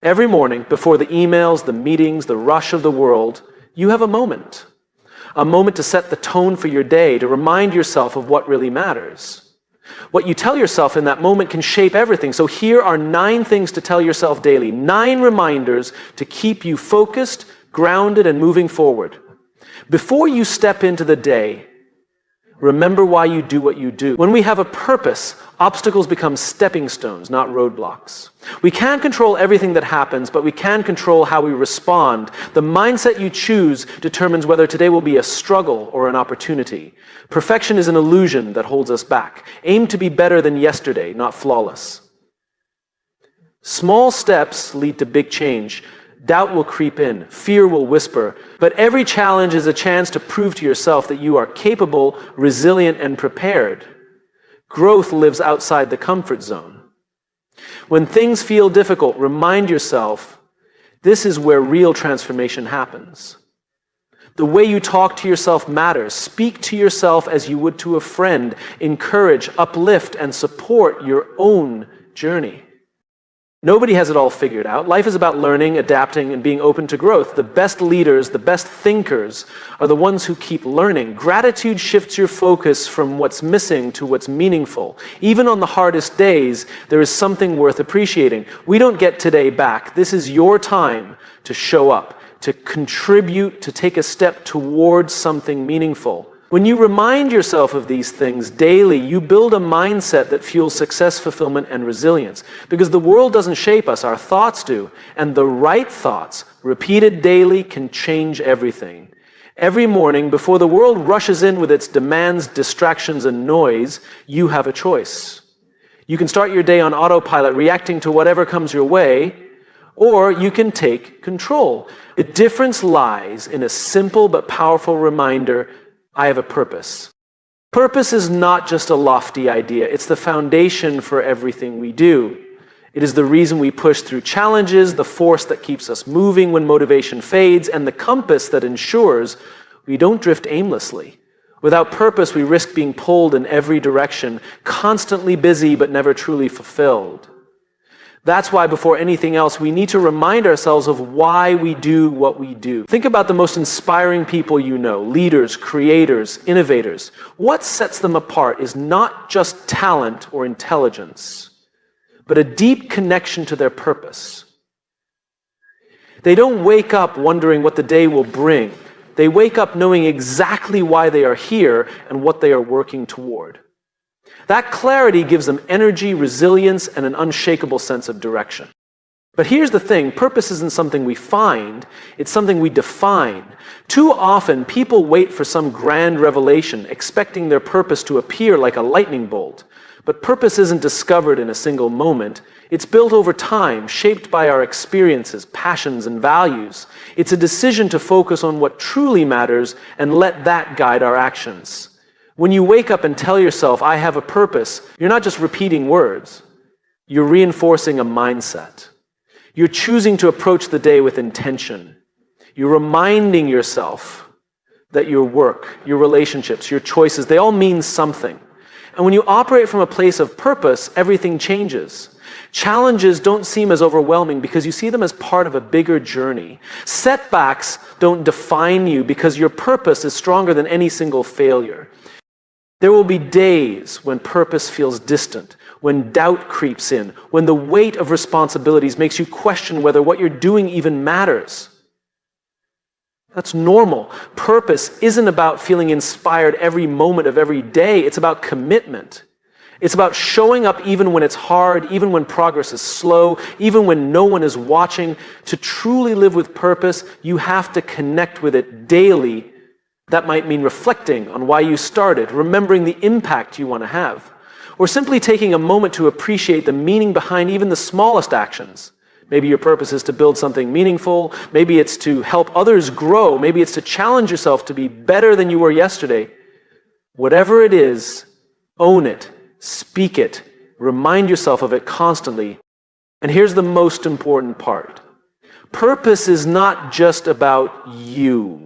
Every morning, before the emails, the meetings, the rush of the world, you have a moment to set the tone for your day, to remind yourself of what really matters. What you tell yourself in that moment can shape everything. So here are 9 things to tell yourself daily, 9 reminders to keep you focused, grounded, and moving forward. Before you step into the day, remember why you do what you do. When we have a purpose, obstacles become stepping stones, not roadblocks. We can't control everything that happens, but we can control how we respond. The mindset you choose determines whether today will be a struggle or an opportunity. Perfection is an illusion that holds us back. Aim to be better than yesterday, not flawless. Small steps lead to big change. Doubt will creep in, fear will whisper, but every challenge is a chance to prove to yourself that you are capable, resilient, and prepared. Growth lives outside the comfort zone. When things feel difficult, remind yourself, this is where real transformation happens. The way you talk to yourself matters. Speak to yourself as you would to a friend. Encourage, uplift, and support your own journey. Nobody has it all figured out. Life is about learning, adapting, and being open to growth. The best leaders, the best thinkers are the ones who keep learning. Gratitude shifts your focus from what's missing to what's meaningful. Even on the hardest days, there is something worth appreciating. We don't get today back. This is your time to show up, to contribute, to take a step towards something meaningful. When you remind yourself of these things daily, you build a mindset that fuels success, fulfillment, and resilience. Because the world doesn't shape us, our thoughts do. And the right thoughts, repeated daily, can change everything. Every morning, before the world rushes in with its demands, distractions, and noise, you have a choice. You can start your day on autopilot, reacting to whatever comes your way, or you can take control. The difference lies in a simple but powerful reminder: I have a purpose. Purpose is not just a lofty idea. It's the foundation for everything we do. It is the reason we push through challenges, the force that keeps us moving when motivation fades, and the compass that ensures we don't drift aimlessly. Without purpose, we risk being pulled in every direction, constantly busy but never truly fulfilled. That's why, before anything else, we need to remind ourselves of why we do what we do. Think about the most inspiring people you know, leaders, creators, innovators. What sets them apart is not just talent or intelligence, but a deep connection to their purpose. They don't wake up wondering what the day will bring. They wake up knowing exactly why they are here and what they are working toward. That clarity gives them energy, resilience, and an unshakable sense of direction. But here's the thing, purpose isn't something we find, it's something we define. Too often, people wait for some grand revelation, expecting their purpose to appear like a lightning bolt. But purpose isn't discovered in a single moment. It's built over time, shaped by our experiences, passions, and values. It's a decision to focus on what truly matters and let that guide our actions. When you wake up and tell yourself, I have a purpose, you're not just repeating words. You're reinforcing a mindset. You're choosing to approach the day with intention. You're reminding yourself that your work, your relationships, your choices, they all mean something. And when you operate from a place of purpose, everything changes. Challenges don't seem as overwhelming because you see them as part of a bigger journey. Setbacks don't define you because your purpose is stronger than any single failure. There will be days when purpose feels distant, when doubt creeps in, when the weight of responsibilities makes you question whether what you're doing even matters. That's normal. Purpose isn't about feeling inspired every moment of every day. It's about commitment. It's about showing up even when it's hard, even when progress is slow, even when no one is watching. To truly live with purpose, you have to connect with it daily. That might mean reflecting on why you started, remembering the impact you want to have, or simply taking a moment to appreciate the meaning behind even the smallest actions. Maybe your purpose is to build something meaningful. Maybe it's to help others grow. Maybe it's to challenge yourself to be better than you were yesterday. Whatever it is, own it, speak it, remind yourself of it constantly. And here's the most important part. Purpose is not just about you.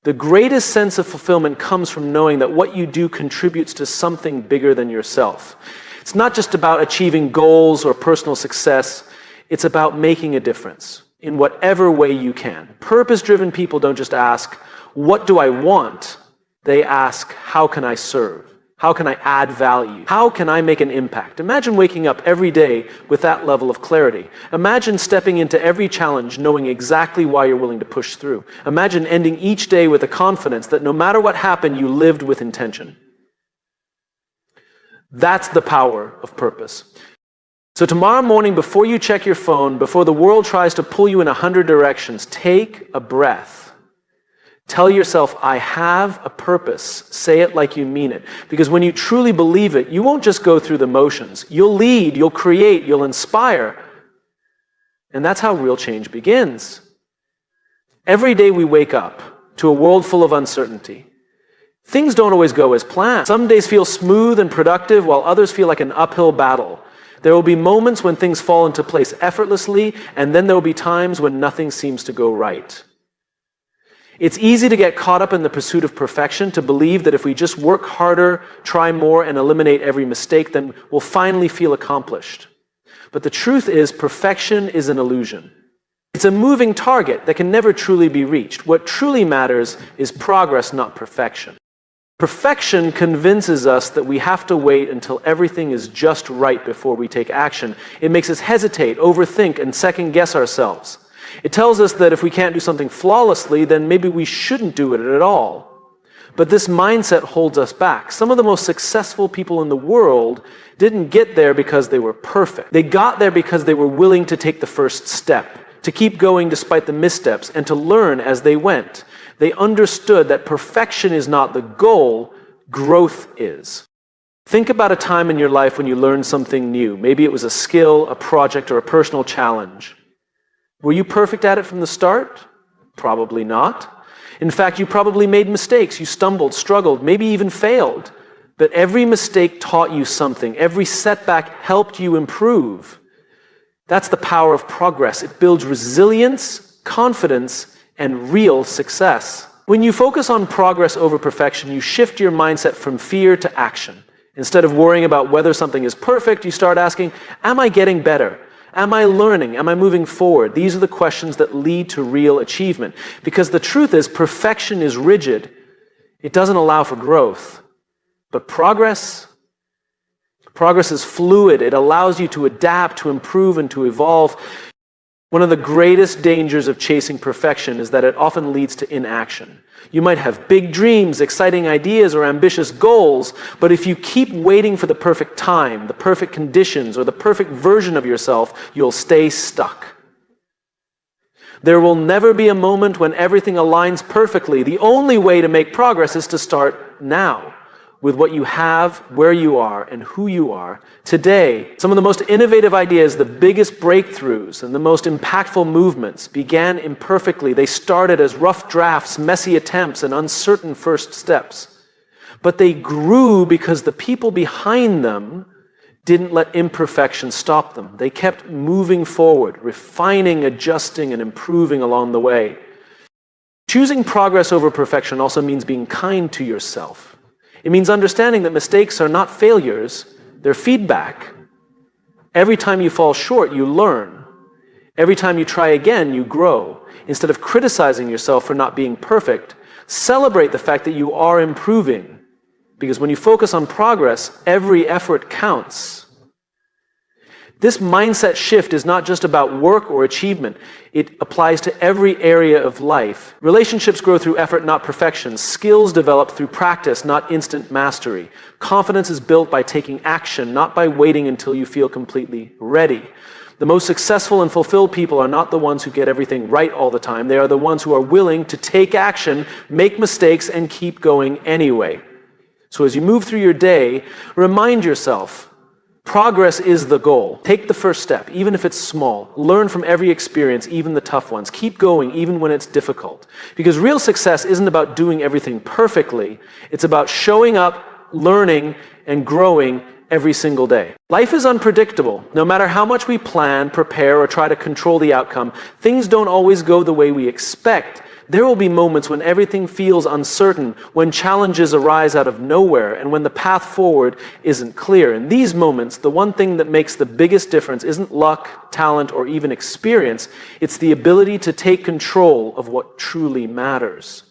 The greatest sense of fulfillment comes from knowing that what you do contributes to something bigger than yourself. It's not just about achieving goals or personal success. It's about making a difference in whatever way you can. Purpose-driven people don't just ask, what do I want? They ask, how can I serve? How can I add value? How can I make an impact? Imagine waking up every day with that level of clarity. Imagine stepping into every challenge knowing exactly why you're willing to push through. Imagine ending each day with the confidence that no matter what happened, you lived with intention. That's the power of purpose. So tomorrow morning, before you check your phone, before the world tries to pull you in 100 directions, take a breath. Tell yourself, I have a purpose. Say it like you mean it. Because when you truly believe it, you won't just go through the motions. You'll lead, you'll create, you'll inspire. And that's how real change begins. Every day we wake up to a world full of uncertainty. Things don't always go as planned. Some days feel smooth and productive, while others feel like an uphill battle. There will be moments when things fall into place effortlessly, and then there will be times when nothing seems to go right. It's easy to get caught up in the pursuit of perfection, to believe that if we just work harder, try more, and eliminate every mistake, then we'll finally feel accomplished. But the truth is, perfection is an illusion. It's a moving target that can never truly be reached. What truly matters is progress, not perfection. Perfection convinces us that we have to wait until everything is just right before we take action. It makes us hesitate, overthink, and second-guess ourselves. It tells us that if we can't do something flawlessly, then maybe we shouldn't do it at all. But this mindset holds us back. Some of the most successful people in the world didn't get there because they were perfect. They got there because they were willing to take the first step, to keep going despite the missteps, and to learn as they went. They understood that perfection is not the goal, growth is. Think about a time in your life when you learned something new. Maybe it was a skill, a project, or a personal challenge. Were you perfect at it from the start? Probably not. In fact, you probably made mistakes. You stumbled, struggled, maybe even failed. But every mistake taught you something. Every setback helped you improve. That's the power of progress. It builds resilience, confidence, and real success. When you focus on progress over perfection, you shift your mindset from fear to action. Instead of worrying about whether something is perfect, you start asking, am I getting better? Am I learning? Am I moving forward? These are the questions that lead to real achievement. Because the truth is, perfection is rigid. It doesn't allow for growth. But progress is fluid. It allows you to adapt, to improve, and to evolve. One of the greatest dangers of chasing perfection is that it often leads to inaction. You might have big dreams, exciting ideas, or ambitious goals, but if you keep waiting for the perfect time, the perfect conditions, or the perfect version of yourself, you'll stay stuck. There will never be a moment when everything aligns perfectly. The only way to make progress is to start now, with what you have, where you are, and who you are today. Some of the most innovative ideas, the biggest breakthroughs, and the most impactful movements began imperfectly. They started as rough drafts, messy attempts, and uncertain first steps. But they grew because the people behind them didn't let imperfection stop them. They kept moving forward, refining, adjusting, and improving along the way. Choosing progress over perfection also means being kind to yourself. It means understanding that mistakes are not failures, they're feedback. Every time you fall short, you learn. Every time you try again, you grow. Instead of criticizing yourself for not being perfect, celebrate the fact that you are improving. Because when you focus on progress, every effort counts. This mindset shift is not just about work or achievement. It applies to every area of life. Relationships grow through effort, not perfection. Skills develop through practice, not instant mastery. Confidence is built by taking action, not by waiting until you feel completely ready. The most successful and fulfilled people are not the ones who get everything right all the time. They are the ones who are willing to take action, make mistakes, and keep going anyway. So as you move through your day, remind yourself, progress is the goal. Take the first step, even if it's small. Learn from every experience, even the tough ones. Keep going, even when it's difficult. Because real success isn't about doing everything perfectly. It's about showing up, learning, and growing every single day. Life is unpredictable. No matter how much we plan, prepare, or try to control the outcome, things don't always go the way we expect. There will be moments when everything feels uncertain, when challenges arise out of nowhere, and when the path forward isn't clear. In these moments, the one thing that makes the biggest difference isn't luck, talent, or even experience. It's the ability to take control of what truly matters.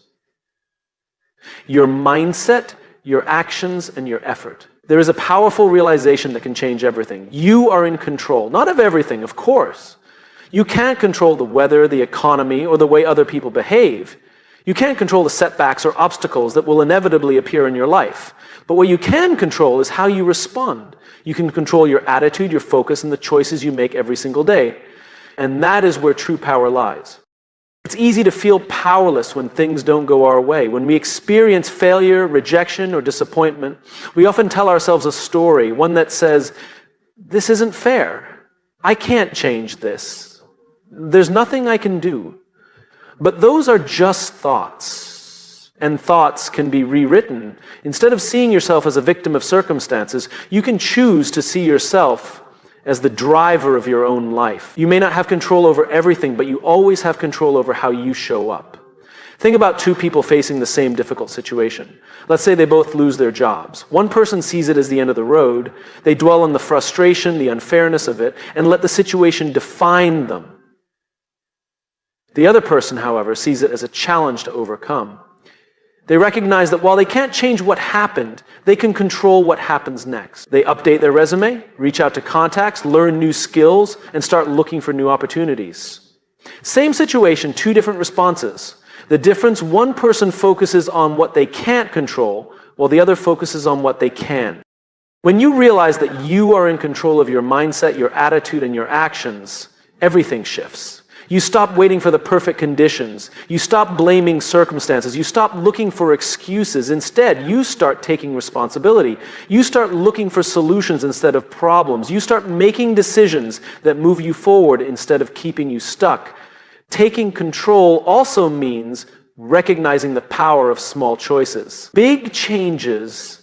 Your mindset, your actions, and your effort. There is a powerful realization that can change everything. You are in control, not of everything, of course. You can't control the weather, the economy, or the way other people behave. You can't control the setbacks or obstacles that will inevitably appear in your life. But what you can control is how you respond. You can control your attitude, your focus, and the choices you make every single day. And that is where true power lies. It's easy to feel powerless when things don't go our way. When we experience failure, rejection, or disappointment, we often tell ourselves a story, one that says, "This isn't fair. I can't change this. There's nothing I can do." But those are just thoughts, and thoughts can be rewritten. Instead of seeing yourself as a victim of circumstances, you can choose to see yourself as the driver of your own life. You may not have control over everything, but you always have control over how you show up. Think about two people facing the same difficult situation. Let's say they both lose their jobs. One person sees it as the end of the road. They dwell on the frustration, the unfairness of it, and let the situation define them. The other person, however, sees it as a challenge to overcome. They recognize that while they can't change what happened, they can control what happens next. They update their resume, reach out to contacts, learn new skills, and start looking for new opportunities. Same situation, two different responses. The difference, one person focuses on what they can't control, while the other focuses on what they can. When you realize that you are in control of your mindset, your attitude, and your actions, everything shifts. You stop waiting for the perfect conditions. You stop blaming circumstances. You stop looking for excuses. Instead, you start taking responsibility. You start looking for solutions instead of problems. You start making decisions that move you forward instead of keeping you stuck. Taking control also means recognizing the power of small choices. Big changes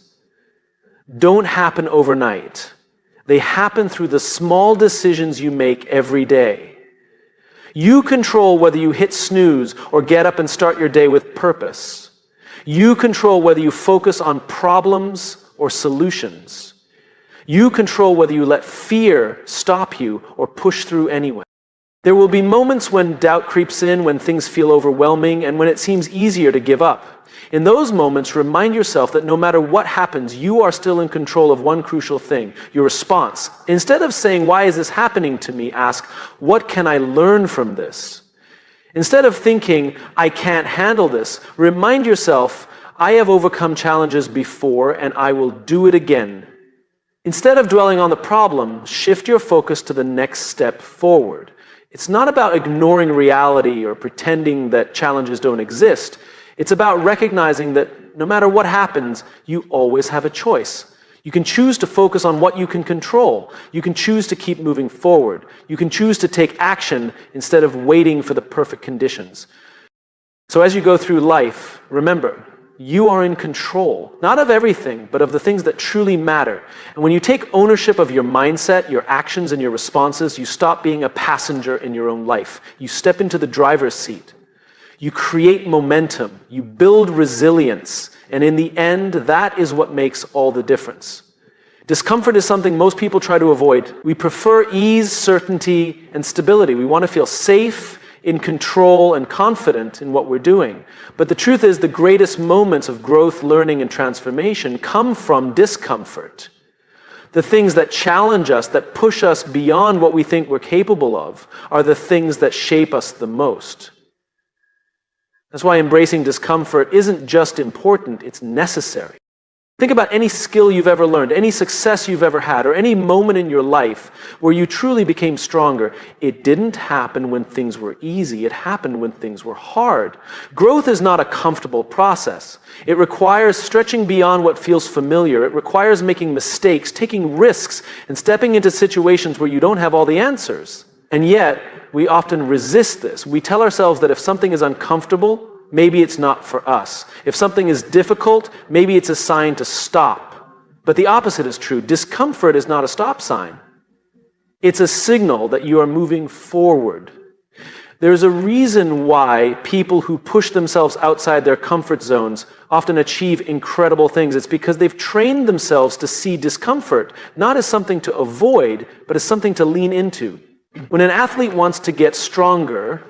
don't happen overnight. They happen through the small decisions you make every day. You control whether you hit snooze or get up and start your day with purpose. You control whether you focus on problems or solutions. You control whether you let fear stop you or push through anyway. There will be moments when doubt creeps in, when things feel overwhelming, and when it seems easier to give up. In those moments, remind yourself that no matter what happens, you are still in control of one crucial thing, your response. Instead of saying, "Why is this happening to me?" ask, "What can I learn from this?" Instead of thinking, "I can't handle this," remind yourself, "I have overcome challenges before and I will do it again." Instead of dwelling on the problem, shift your focus to the next step forward. It's not about ignoring reality or pretending that challenges don't exist. It's about recognizing that no matter what happens, you always have a choice. You can choose to focus on what you can control. You can choose to keep moving forward. You can choose to take action instead of waiting for the perfect conditions. So as you go through life, remember, you are in control, not of everything, but of the things that truly matter. And when you take ownership of your mindset, your actions, and your responses, you stop being a passenger in your own life. You step into the driver's seat. You create momentum, you build resilience, and in the end, that is what makes all the difference. Discomfort is something most people try to avoid. We prefer ease, certainty, and stability. We want to feel safe, in control, and confident in what we're doing. But the truth is, the greatest moments of growth, learning, and transformation come from discomfort. The things that challenge us, that push us beyond what we think we're capable of, are the things that shape us the most. That's why embracing discomfort isn't just important, it's necessary. Think about any skill you've ever learned, any success you've ever had, or any moment in your life where you truly became stronger. It didn't happen when things were easy, it happened when things were hard. Growth is not a comfortable process. It requires stretching beyond what feels familiar. It requires making mistakes, taking risks, and stepping into situations where you don't have all the answers. And yet, we often resist this. We tell ourselves that if something is uncomfortable, maybe it's not for us. If something is difficult, maybe it's a sign to stop. But the opposite is true. Discomfort is not a stop sign. It's a signal that you are moving forward. There's a reason why people who push themselves outside their comfort zones often achieve incredible things. It's because they've trained themselves to see discomfort not as something to avoid, but as something to lean into. When an athlete wants to get stronger,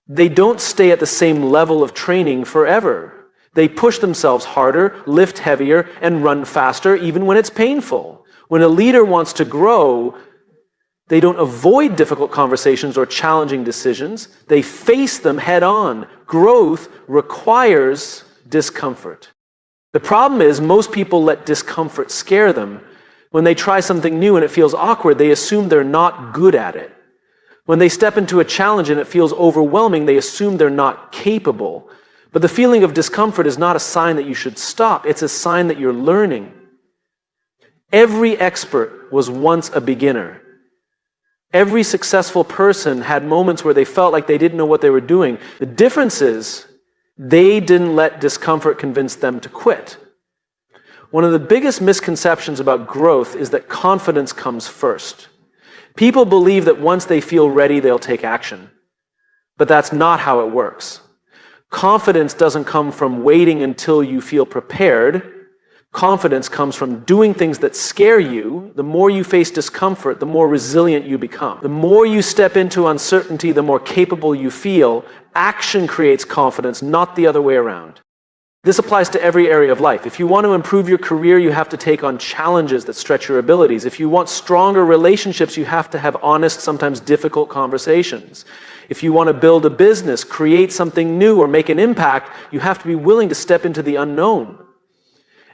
they don't stay at the same level of training forever. They push themselves harder, lift heavier, and run faster, even when it's painful. When a leader wants to grow, they don't avoid difficult conversations or challenging decisions. They face them head on. Growth requires discomfort. The problem is most people let discomfort scare them. When they try something new and it feels awkward, they assume they're not good at it. When they step into a challenge and it feels overwhelming, they assume they're not capable. But the feeling of discomfort is not a sign that you should stop. It's a sign that you're learning. Every expert was once a beginner. Every successful person had moments where they felt like they didn't know what they were doing. The difference is they didn't let discomfort convince them to quit. One of the biggest misconceptions about growth is that confidence comes first. People believe that once they feel ready, they'll take action. But that's not how it works. Confidence doesn't come from waiting until you feel prepared. Confidence comes from doing things that scare you. The more you face discomfort, the more resilient you become. The more you step into uncertainty, the more capable you feel. Action creates confidence, not the other way around. This applies to every area of life. If you want to improve your career, you have to take on challenges that stretch your abilities. If you want stronger relationships, you have to have honest, sometimes difficult conversations. If you want to build a business, create something new, or make an impact, you have to be willing to step into the unknown.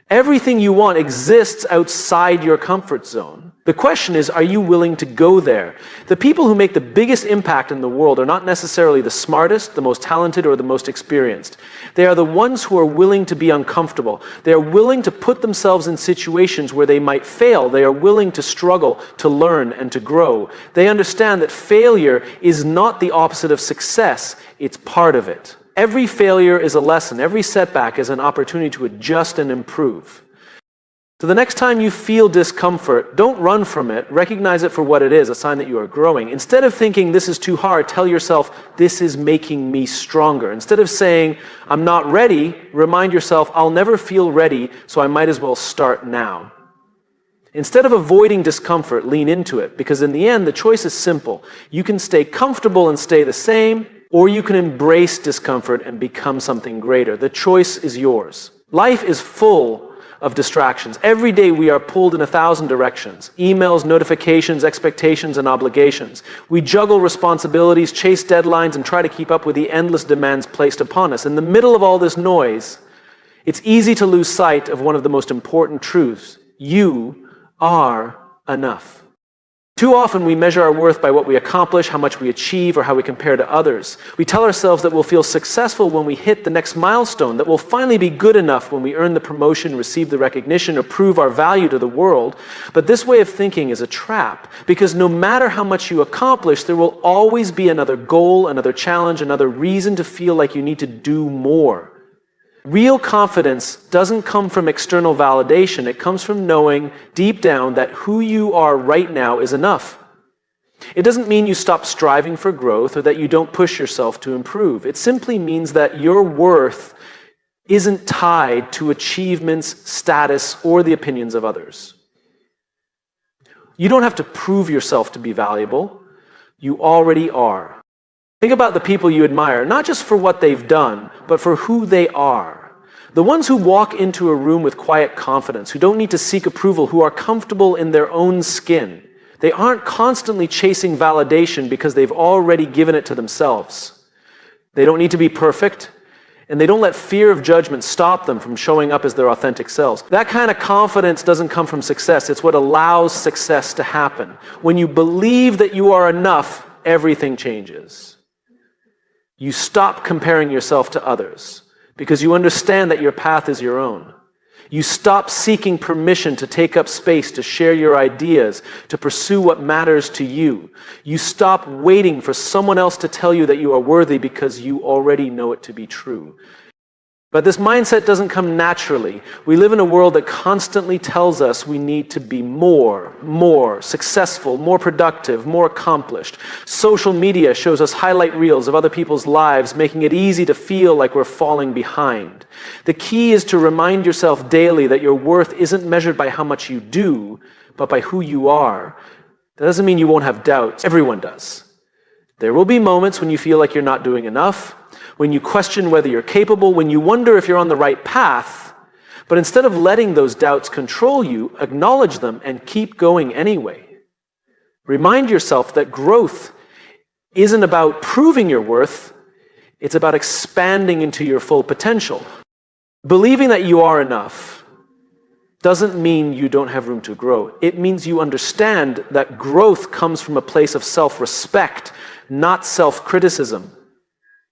Everything you want exists outside your comfort zone. The question is, are you willing to go there? The people who make the biggest impact in the world are not necessarily the smartest, the most talented, or the most experienced. They are the ones who are willing to be uncomfortable. They are willing to put themselves in situations where they might fail. They are willing to struggle, to learn, and to grow. They understand that failure is not the opposite of success. It's part of it. Every failure is a lesson. Every setback is an opportunity to adjust and improve. So the next time you feel discomfort, don't run from it. Recognize it for what it is, a sign that you are growing. Instead of thinking this is too hard, tell yourself this is making me stronger. Instead of saying I'm not ready, remind yourself I'll never feel ready, so I might as well start now. Instead of avoiding discomfort, lean into it, because in the end, the choice is simple. You can stay comfortable and stay the same, or you can embrace discomfort and become something greater. The choice is yours. Life is full of distractions. Every day we are pulled in 1,000 directions. Emails, notifications, expectations, and obligations. We juggle responsibilities, chase deadlines, and try to keep up with the endless demands placed upon us. In the middle of all this noise, it's easy to lose sight of one of the most important truths. You are enough. Too often we measure our worth by what we accomplish, how much we achieve, or how we compare to others. We tell ourselves that we'll feel successful when we hit the next milestone, that we'll finally be good enough when we earn the promotion, receive the recognition, or prove our value to the world. But this way of thinking is a trap, because no matter how much you accomplish, there will always be another goal, another challenge, another reason to feel like you need to do more. Real confidence doesn't come from external validation. It comes from knowing deep down that who you are right now is enough. It doesn't mean you stop striving for growth or that you don't push yourself to improve. It simply means that your worth isn't tied to achievements, status, or the opinions of others. You don't have to prove yourself to be valuable. You already are. Think about the people you admire, not just for what they've done, but for who they are. The ones who walk into a room with quiet confidence, who don't need to seek approval, who are comfortable in their own skin. They aren't constantly chasing validation because they've already given it to themselves. They don't need to be perfect, and they don't let fear of judgment stop them from showing up as their authentic selves. That kind of confidence doesn't come from success. It's what allows success to happen. When you believe that you are enough, everything changes. You stop comparing yourself to others because you understand that your path is your own. You stop seeking permission to take up space, to share your ideas, to pursue what matters to you. You stop waiting for someone else to tell you that you are worthy because you already know it to be true. But this mindset doesn't come naturally. We live in a world that constantly tells us we need to be more successful, more productive, more accomplished. Social media shows us highlight reels of other people's lives, making it easy to feel like we're falling behind. The key is to remind yourself daily that your worth isn't measured by how much you do, but by who you are. That doesn't mean you won't have doubts. Everyone does. There will be moments when you feel like you're not doing enough, when you question whether you're capable, when you wonder if you're on the right path. But instead of letting those doubts control you, acknowledge them and keep going anyway. Remind yourself that growth isn't about proving your worth, it's about expanding into your full potential. Believing that you are enough doesn't mean you don't have room to grow. It means you understand that growth comes from a place of self-respect, not self-criticism.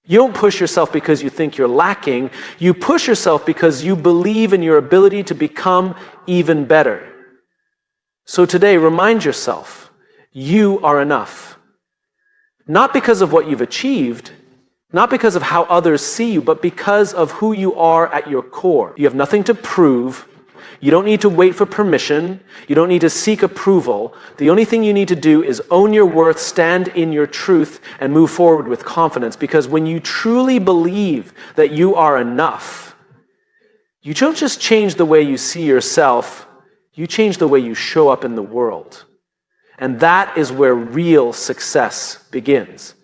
You don't push yourself because you think you're lacking. You push yourself because you believe in your ability to become even better. So today, remind yourself, you are enough. Not because of what you've achieved, not because of how others see you, but because of who you are at your core. You have nothing to prove. You don't need to wait for permission. You don't need to seek approval. The only thing you need to do is own your worth, stand in your truth, and move forward with confidence. Because when you truly believe that you are enough, you don't just change the way you see yourself, you change the way you show up in the world. And that is where real success begins.